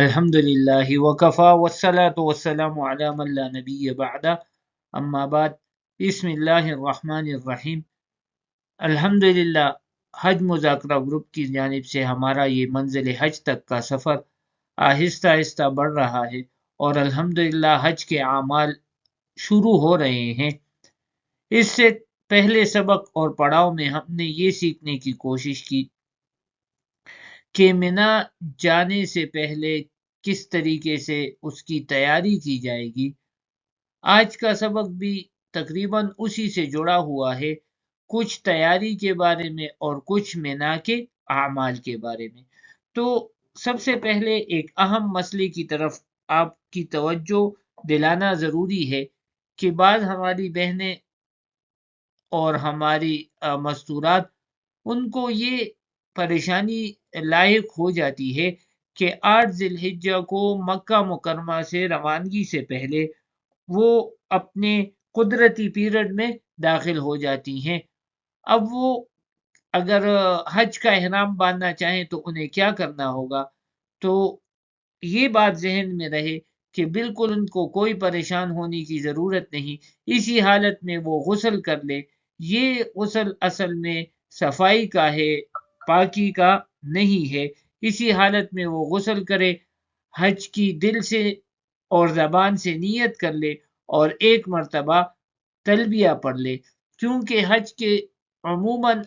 الحمدللہ وکفا والصلاة والسلام علی من لا نبی بعد اما بعد بسم اللہ الرحمن الرحیم۔ الحمدللہ حج مذاکرہ گروپ کی جانب سے ہمارا یہ منزل حج تک کا سفر آہستہ آہستہ بڑھ رہا ہے اور الحمدللہ حج کے اعمال شروع ہو رہے ہیں۔ اس سے پہلے سبق اور پڑاؤ میں ہم نے یہ سیکھنے کی کوشش کی کہ منا جانے سے پہلے کس طریقے سے اس کی تیاری کی جائے گی۔ آج کا سبق بھی تقریباً اسی سے جڑا ہوا ہے، کچھ تیاری کے بارے میں اور کچھ منا کے اعمال کے بارے میں۔ تو سب سے پہلے ایک اہم مسئلے کی طرف آپ کی توجہ دلانا ضروری ہے کہ بعض ہماری بہنیں اور ہماری مستورات ان کو یہ پریشانی لاحق ہو جاتی ہے کہ 8 ذی الحجہ کو مکہ مکرمہ سے روانگی سے پہلے وہ اپنے قدرتی پیریڈ میں داخل ہو جاتی ہیں۔ اب وہ اگر حج کا احرام باندھنا چاہیں تو انہیں کیا کرنا ہوگا؟ تو یہ بات ذہن میں رہے کہ بالکل ان کو کوئی پریشان ہونے کی ضرورت نہیں۔ اسی حالت میں وہ غسل کر لے۔ یہ غسل اصل میں صفائی کا ہے، پاکی کا نہیں ہے۔ اسی حالت میں وہ غسل کرے، حج کی دل سے اور زبان سے نیت کر لے اور ایک مرتبہ تلبیہ پڑھ لے، کیونکہ حج کے عموماً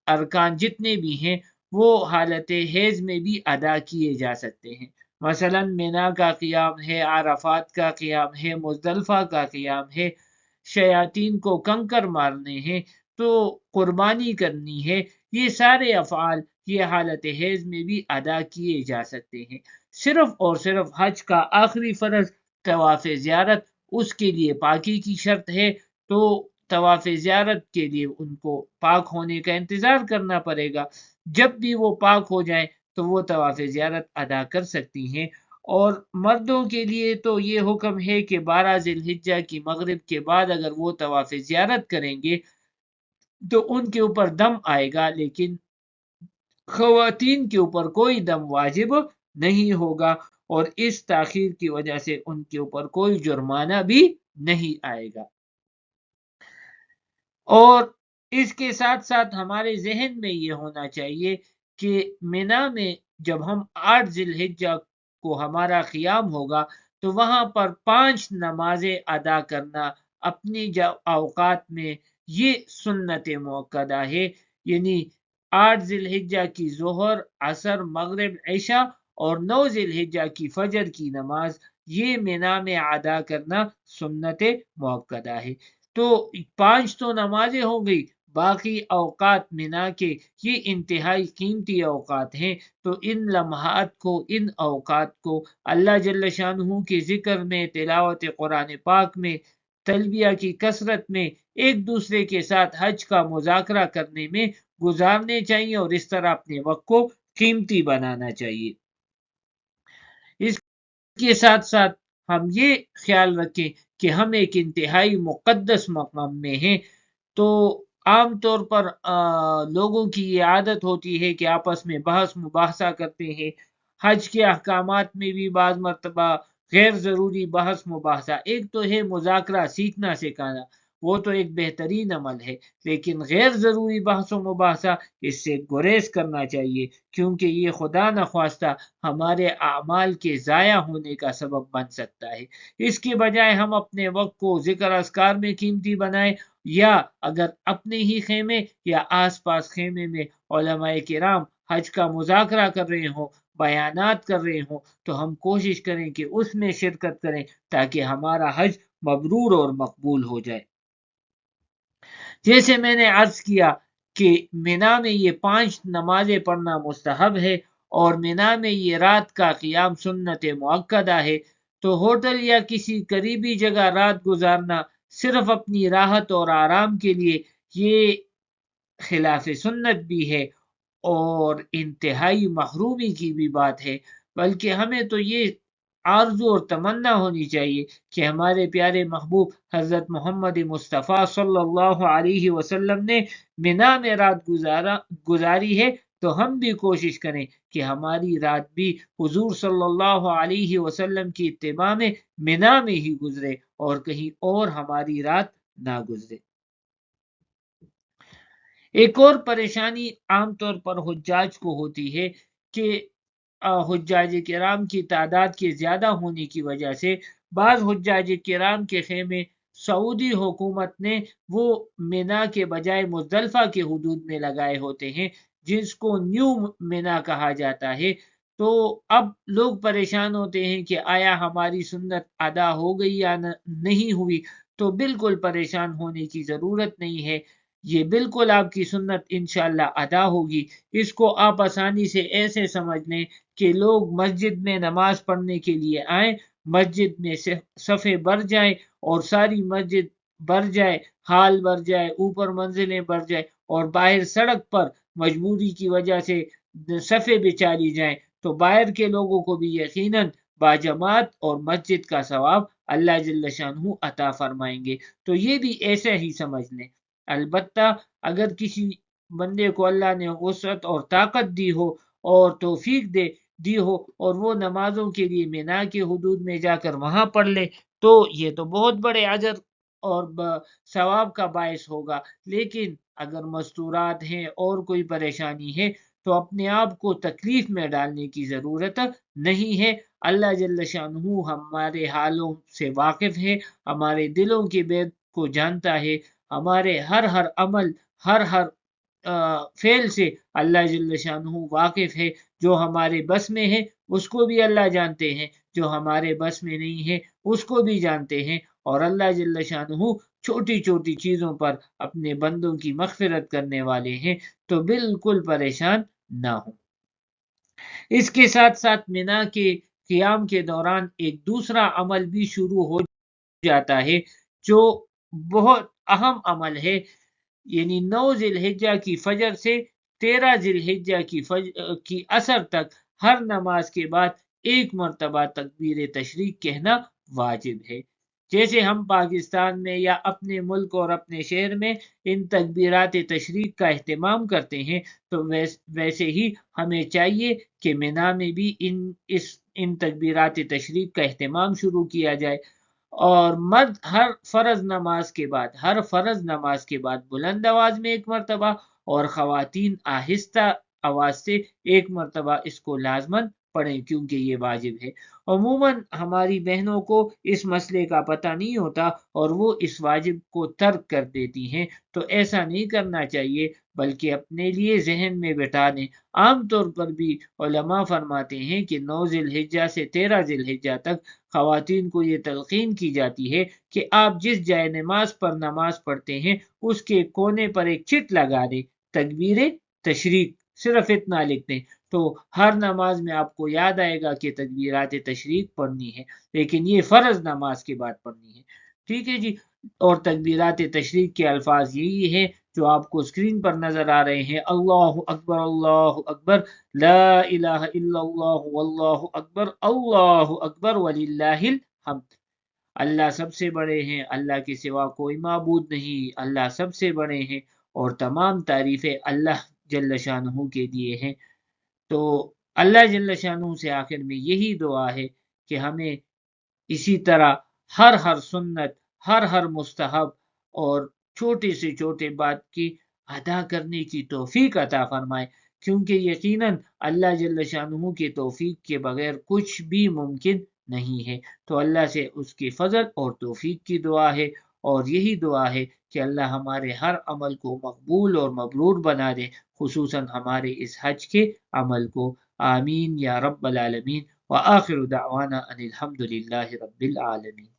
ارکان جتنے بھی ہیں وہ حالت حیض میں بھی ادا کیے جا سکتے ہیں۔ مثلا مینا کا قیام ہے، عرفات کا قیام ہے، مزدلفہ کا قیام ہے، شیاطین کو کنکر مارنے ہیں، تو قربانی کرنی ہے۔ یہ سارے افعال یہ حالت حیض میں بھی ادا کیے جا سکتے ہیں۔ صرف اور صرف حج کا آخری فرض طواف زیارت، اس کے لیے پاکی کی شرط ہے، تو طواف زیارت کے لیے ان کو پاک ہونے کا انتظار کرنا پڑے گا۔ جب بھی وہ پاک ہو جائیں تو وہ طواف زیارت ادا کر سکتی ہیں۔ اور مردوں کے لیے تو یہ حکم ہے کہ 12 ذی الحجہ کی مغرب کے بعد اگر وہ طواف زیارت کریں گے تو ان کے اوپر دم آئے گا، لیکن خواتین کے اوپر کوئی دم واجب نہیں ہوگا، اور اس تاخیر کی وجہ سے ان کے اوپر کوئی جرمانہ بھی نہیں آئے گا۔ اور اس کے ساتھ ساتھ ہمارے ذہن میں یہ ہونا چاہیے کہ منا میں جب ہم 8 ذی الحجہ کو ہمارا قیام ہوگا تو وہاں پر 5 نمازیں ادا کرنا اپنی اوقات میں یہ سنت موقدہ ہے، یعنی 8 ذی الحجہ کی ظہر، عصر، مغرب، عشاء اور 9 ذی الحجہ کی فجر کی نماز یہ منا میں ادا کرنا سنت موقدہ ہے۔ تو 5 تو نمازیں ہو گئی، باقی اوقات منا کے یہ انتہائی قیمتی اوقات ہیں، تو ان لمحات کو، ان اوقات کو اللہ جل شانہ کے ذکر میں، تلاوت قرآن پاک میں، تلبیہ کی کثرت میں، ایک دوسرے کے ساتھ حج کا مذاکرہ کرنے میں گزارنے چاہیے، اور اس طرح اپنے وقت کو قیمتی بنانا چاہیے۔ اس کے ساتھ ساتھ ہم یہ خیال رکھیں کہ ہم ایک انتہائی مقدس مقام میں ہیں، تو عام طور پر لوگوں کی یہ عادت ہوتی ہے کہ آپس میں بحث مباحثہ کرتے ہیں۔ حج کے احکامات میں بھی بعض مرتبہ غیر ضروری بحث مباحثہ، ایک تو ہے مذاکرہ سیکھنا سکھانا، وہ تو ایک بہترین عمل ہے، لیکن غیر ضروری بحث و مباحثہ اس سے گریز کرنا چاہیے، کیونکہ یہ خدا نخواستہ ہمارے اعمال کے ضائع ہونے کا سبب بن سکتا ہے۔ اس کے بجائے ہم اپنے وقت کو ذکر اذکار میں قیمتی بنائیں، یا اگر اپنے ہی خیمے یا آس پاس خیمے میں علماء کرام حج کا مذاکرہ کر رہے ہوں، بیانات کر رہے ہوں، تو ہم کوشش کریں کہ اس میں شرکت کریں تاکہ ہمارا حج مبرور اور مقبول ہو جائے۔ جیسے میں نے عرض کیا کہ منا میں یہ 5 نمازیں پڑھنا مستحب ہے، اور منا میں یہ رات کا قیام سنت موقدہ ہے، تو ہوٹل یا کسی قریبی جگہ رات گزارنا صرف اپنی راحت اور آرام کے لیے یہ خلاف سنت بھی ہے اور انتہائی محرومی کی بھی بات ہے، بلکہ ہمیں تو یہ آرزو اور تمنا ہونی چاہیے کہ ہمارے پیارے محبوب حضرت محمد مصطفیٰ صلی اللہ علیہ وسلم نے منا میں رات گزاری ہے، تو ہم بھی کوشش کریں کہ ہماری رات بھی حضور صلی اللہ علیہ وسلم کی اتباع میں منا میں ہی گزرے اور کہیں اور ہماری رات نہ گزرے۔ ایک اور پریشانی عام طور پر حجاج کو ہوتی ہے کہ حجاج کرام کی تعداد کے زیادہ ہونے کی وجہ سے بعض حجاج کرام کے خیمے سعودی حکومت نے وہ مینا کے بجائے مزدلفہ کے حدود میں لگائے ہوتے ہیں، جس کو نیو مینا کہا جاتا ہے۔ تو اب لوگ پریشان ہوتے ہیں کہ آیا ہماری سنت ادا ہو گئی یا نہیں ہوئی؟ تو بالکل پریشان ہونے کی ضرورت نہیں ہے، یہ بالکل آپ کی سنت انشاءاللہ ادا ہوگی۔ اس کو آپ آسانی سے ایسے سمجھ لیں کہ لوگ مسجد میں نماز پڑھنے کے لیے آئیں، مسجد میں صفیں بڑھ جائیں اور ساری مسجد بھر جائے، حال بھر جائے، اوپر منزلیں بھر جائے اور باہر سڑک پر مجبوری کی وجہ سے صفیں بچاری جائیں، تو باہر کے لوگوں کو بھی یقیناً باجماعت اور مسجد کا ثواب اللہ جل شانہ عطا فرمائیں گے۔ تو یہ بھی ایسے ہی سمجھ لیں۔ البتہ اگر کسی بندے کو اللہ نے وسعت اور طاقت دی ہو اور توفیق دی ہو اور وہ نمازوں کے لیے مینا کے حدود میں جا کر وہاں پڑھ لے تو یہ تو بہت بڑے اجر اور ثواب کا باعث ہوگا۔ لیکن اگر مستورات ہیں اور کوئی پریشانی ہے تو اپنے آپ کو تکلیف میں ڈالنے کی ضرورت نہیں ہے۔ اللہ جل شانہ ہمارے حالوں سے واقف ہے، ہمارے دلوں کے بیت کو جانتا ہے، ہمارے ہر عمل، ہر فعل سے اللہ جل شانہ واقف ہے۔ جو ہمارے بس میں ہے اس کو بھی اللہ جانتے ہیں، جو ہمارے بس میں نہیں ہے اس کو بھی جانتے ہیں، اور اللہ جل شانہ چھوٹی چھوٹی چیزوں پر اپنے بندوں کی مغفرت کرنے والے ہیں، تو بالکل پریشان نہ ہوں۔ اس کے ساتھ ساتھ مینا کے قیام کے دوران ایک دوسرا عمل بھی شروع ہو جاتا ہے جو بہت اہم عمل ہے، یعنی 9 ذی الحجہ کی فجر سے 13 ذی الحجہ کی عصر تک ہر نماز کے بعد ایک مرتبہ تکبیر تشریق کہنا واجب ہے۔ جیسے ہم پاکستان میں یا اپنے ملک اور اپنے شہر میں ان تکبیرات تشریق کا اہتمام کرتے ہیں، تو ویسے ہی ہمیں چاہیے کہ مینا میں بھی ان تکبیرات تشریق کا اہتمام شروع کیا جائے، اور مرد ہر فرض نماز کے بعد بلند آواز میں ایک مرتبہ اور خواتین آہستہ آواز سے ایک مرتبہ اس کو لازماً پڑھیں، کیونکہ یہ واجب ہے۔ عموماً ہماری بہنوں کو اس مسئلے کا پتہ نہیں ہوتا اور وہ اس واجب کو ترک کر دیتی ہیں، تو ایسا نہیں کرنا چاہیے، بلکہ اپنے لیے ذہن میں بٹھا دیں۔ عام طور پر بھی علماء فرماتے ہیں کہ 9 ذی الحجہ سے 13 ذی الحجہ تک خواتین کو یہ تلقین کی جاتی ہے کہ آپ جس جائے نماز پر نماز پڑھتے ہیں اس کے کونے پر ایک چٹ لگا دیں، تکبیر تشریق، صرف اتنا لکھ دیں، تو ہر نماز میں آپ کو یاد آئے گا کہ تکبیرات تشریق پڑھنی ہے، لیکن یہ فرض نماز کے بعد پڑھنی ہے۔ ٹھیک ہے جی، اور تکبیرات تشریق کے الفاظ یہی ہیں جو آپ کو اسکرین پر نظر آ رہے ہیں: اللہ اکبر، لا الہ الا اللہ واللہ اکبر وللہ الحمد۔ اللہ سب سے بڑے ہیں، اللہ کے سوا کوئی معبود نہیں، اللہ سب سے بڑے ہیں، اور تمام تعریفیں اللہ جل شانہ کے لیے ہیں۔ تو اللہ جل شانہ سے آخر میں یہی دعا ہے کہ ہمیں اسی طرح ہر سنت، ہر مستحب اور چھوٹے سے چھوٹے بات کی ادا کرنے کی توفیق عطا فرمائے، کیونکہ یقیناً اللہ جل شانہ کے توفیق کے بغیر کچھ بھی ممکن نہیں ہے۔ تو اللہ سے اس کے فضل اور توفیق کی دعا ہے، اور یہی دعا ہے کہ اللہ ہمارے ہر عمل کو مقبول اور مبرور بنا دے، خصوصاً ہمارے اس حج کے عمل کو۔ آمین یا رب العالمین، وآخر دعوانا ان الحمد للہ رب العالمین۔